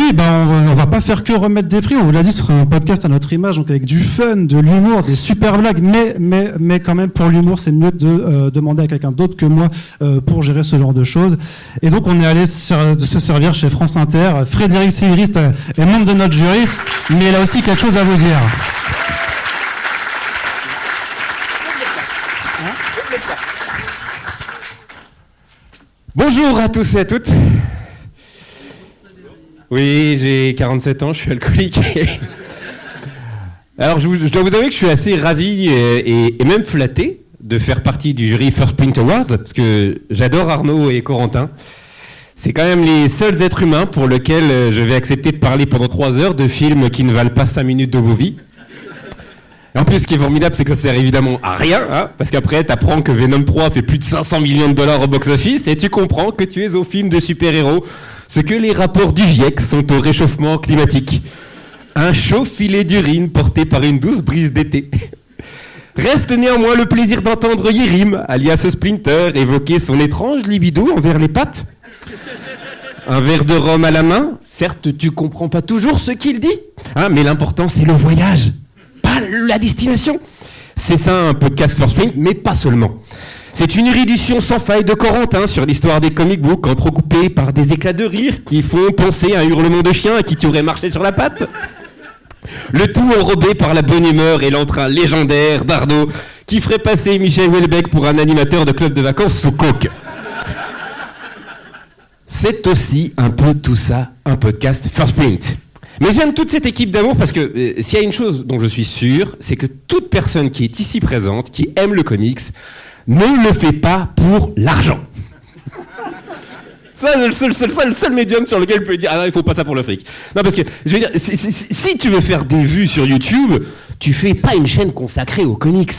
oui, on va pas faire que remettre des prix. On vous l'a dit, ce sera un podcast à notre image, donc avec du fun, de l'humour, des super blagues. Mais quand même, pour l'humour, c'est mieux de demander à quelqu'un d'autre que moi pour gérer ce genre de choses. Et donc, on est allé se servir chez France Inter. Frédéric Sigrist est membre de notre jury, mais il a aussi quelque chose à vous dire. Bonjour à tous et à toutes. Oui, j'ai 47 ans, je suis alcoolique. Alors, je dois vous avouer que je suis assez ravi et même flatté de faire partie du jury First Print Awards, parce que j'adore Arnaud et Corentin. C'est quand même les seuls êtres humains pour lesquels je vais accepter de parler pendant 3 heures de films qui ne valent pas 5 minutes de vos vies. Et en plus, ce qui est formidable, c'est que ça sert évidemment à rien, hein, parce qu'après, t'apprends que Venom 3 fait plus de 500 millions de dollars au box-office, et tu comprends que tu es au film de super-héros, ce que les rapports du GIEC sont au réchauffement climatique. Un chaud filet d'urine porté par une douce brise d'été. Reste néanmoins le plaisir d'entendre Yérim, alias Splinter, évoquer son étrange libido envers les pattes. Un verre de rhum à la main, certes, tu comprends pas toujours ce qu'il dit, hein, mais l'important, c'est le voyage. La destination. C'est ça un podcast First Print, mais pas seulement. C'est une érudition sans faille de Corentin sur l'histoire des comic books, entrecoupée par des éclats de rire qui font penser à un hurlement de chien à qui tu aurais marché sur la patte. Le tout enrobé par la bonne humeur et l'entrain légendaire d'Arnaud, qui ferait passer Michel Houellebecq pour un animateur de club de vacances sous coke. C'est aussi un peu tout ça, un podcast First Print. Mais j'aime toute cette équipe d'amour parce que s'il y a une chose dont je suis sûr, c'est que toute personne qui est ici présente, qui aime le comics, ne le fait pas pour l'argent. Ça, c'est le seul médium sur lequel je peux dire « Ah non, il faut pas ça pour le fric ». Non, parce que, je veux dire, si tu veux faire des vues sur YouTube, tu fais pas une chaîne consacrée aux comics.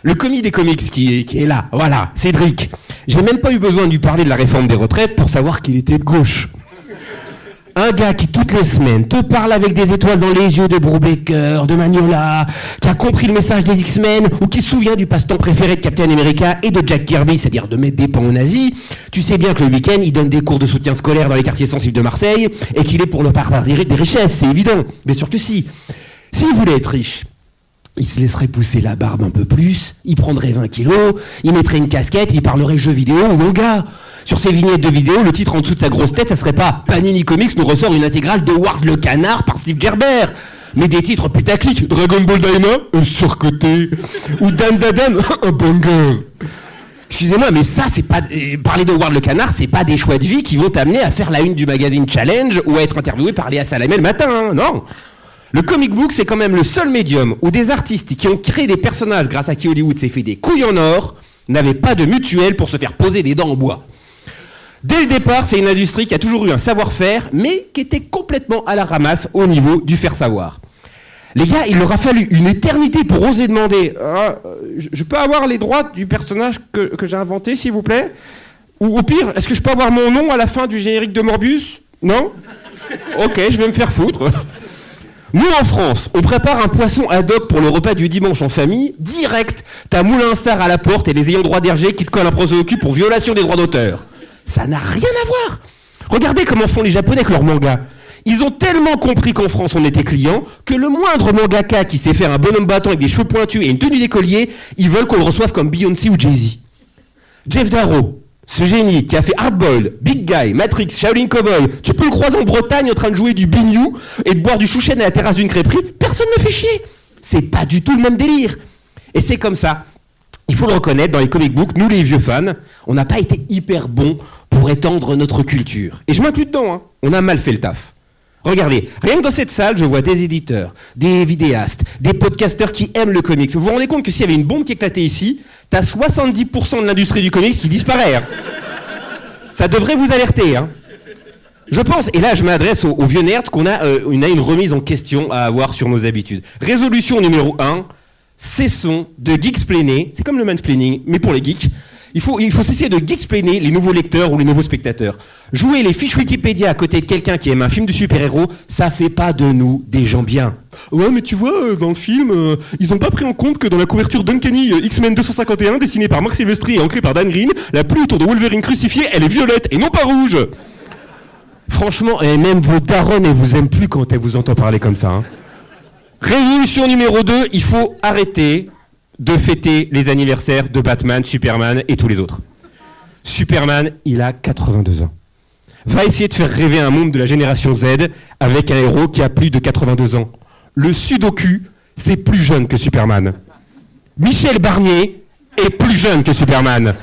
Le commis des comics qui est là, voilà, Cédric. J'ai même pas eu besoin de lui parler de la réforme des retraites pour savoir qu'il était de gauche. Un gars qui, toutes les semaines, te parle avec des étoiles dans les yeux de Brubaker, de Magnola, qui a compris le message des X-Men, ou qui se souvient du passe-temps préféré de Captain America et de Jack Kirby, c'est-à-dire de mettre des pans aux nazis, tu sais bien que le week-end, il donne des cours de soutien scolaire dans les quartiers sensibles de Marseille, et qu'il est pour le partage des richesses, c'est évident. Bien sûr que si. S'il voulait être riche, il se laisserait pousser la barbe un peu plus, il prendrait 20 kilos, il mettrait une casquette, il parlerait jeux vidéo ou manga. Sur ses vignettes de vidéo, le titre en dessous de sa grosse tête, ça serait pas Panini Comics nous ressort une intégrale de Howard le Canard par Steve Gerber. Mais des titres putaclic, Dragon Ball Daima, un surcoté, ou Dan Dadan, un banger. Excusez-moi, mais ça, c'est pas, parler de Howard le Canard, c'est pas des choix de vie qui vont t'amener à faire la une du magazine Challenge ou à être interviewé par Léa Salamé le matin, hein, non. Le comic book, c'est quand même le seul médium où des artistes qui ont créé des personnages grâce à qui Hollywood s'est fait des couilles en or, n'avaient pas de mutuelle pour se faire poser des dents en bois. Dès le départ, c'est une industrie qui a toujours eu un savoir-faire, mais qui était complètement à la ramasse au niveau du faire-savoir. Les gars, il leur a fallu une éternité pour oser demander je peux avoir les droits du personnage que j'ai inventé, s'il vous plaît ? Ou au pire, est-ce que je peux avoir mon nom à la fin du générique de Morbius ? Non ? Ok, je vais me faire foutre. Nous, en France, on prépare un poisson ad hoc pour le repas du dimanche en famille, direct, t'as Moulinsart à la porte et les ayants droit d'Hergé qui te collent un procès au cul pour violation des droits d'auteur. Ça n'a rien à voir. Regardez comment font les Japonais avec leurs mangas. Ils ont tellement compris qu'en France on était clients que le moindre mangaka qui sait faire un bonhomme bâton avec des cheveux pointus et une tenue d'écolier, ils veulent qu'on le reçoive comme Beyoncé ou Jay-Z. Jeff Darrow, ce génie qui a fait Hardboiled, Big Guy, Matrix, Shaolin Cowboy, tu peux le croiser en Bretagne en train de jouer du biniou et de boire du chouchen à la terrasse d'une crêperie, personne ne fait chier. C'est pas du tout le même délire. Et c'est comme ça. Il faut le reconnaître, dans les comic books, nous les vieux fans, on n'a pas été hyper bons pour étendre notre culture. Et je m'inclus dedans, hein. On a mal fait le taf. Regardez, rien que dans cette salle, je vois des éditeurs, des vidéastes, des podcasteurs qui aiment le comics. Vous vous rendez compte que s'il y avait une bombe qui éclatait ici, t'as 70% de l'industrie du comics qui disparaît. Hein. Ça devrait vous alerter. Hein. Je pense, et là je m'adresse aux vieux nerds, qu'on a une remise en question à avoir sur nos habitudes. Résolution numéro 1, cessons de geeksplainer, c'est comme le mansplaining, mais pour les geeks. Il faut cesser de geeksplainer les nouveaux lecteurs ou les nouveaux spectateurs. Jouer les fiches Wikipédia à côté de quelqu'un qui aime un film de super-héros, ça fait pas de nous des gens bien. Ouais, mais tu vois, dans le film, ils ont pas pris en compte que dans la couverture d'Uncanny X-Men 251, dessinée par Mark Silvestri et ancrée par Dan Green, la pluie autour de Wolverine crucifié, elle est violette et non pas rouge. Franchement, et même vos darons, elles vous aiment plus quand elles vous entendent parler comme ça. Hein. Résolution numéro 2, il faut arrêter de fêter les anniversaires de Batman, Superman et tous les autres. Superman, il a 82 ans. Va essayer de faire rêver un monde de la génération Z avec un héros qui a plus de 82 ans. Le Sudoku, c'est plus jeune que Superman. Michel Barnier est plus jeune que Superman.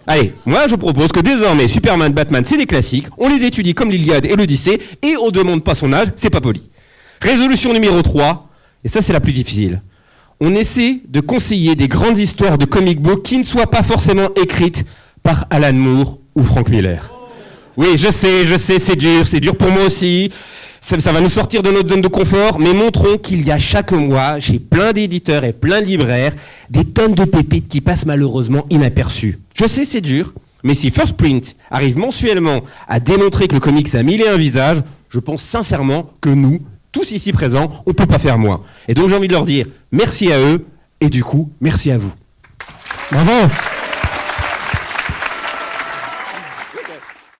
Allez, moi je propose que désormais Superman, Batman, c'est des classiques, on les étudie comme l'Iliade et l'Odyssée, et on demande pas son âge, c'est pas poli. Résolution numéro 3, et ça c'est la plus difficile. On essaie de conseiller des grandes histoires de comic book qui ne soient pas forcément écrites par Alan Moore ou Frank Miller. Oui, je sais, c'est dur pour moi aussi. Ça va nous sortir de notre zone de confort, mais montrons qu'il y a chaque mois, chez plein d'éditeurs et plein de libraires, des tonnes de pépites qui passent malheureusement inaperçues. Je sais, c'est dur, mais si First Print arrive mensuellement à démontrer que le comics a 1001 visages, je pense sincèrement que nous, tous ici présents, on ne peut pas faire moins. Et donc j'ai envie de leur dire merci à eux, et du coup, merci à vous. Bravo.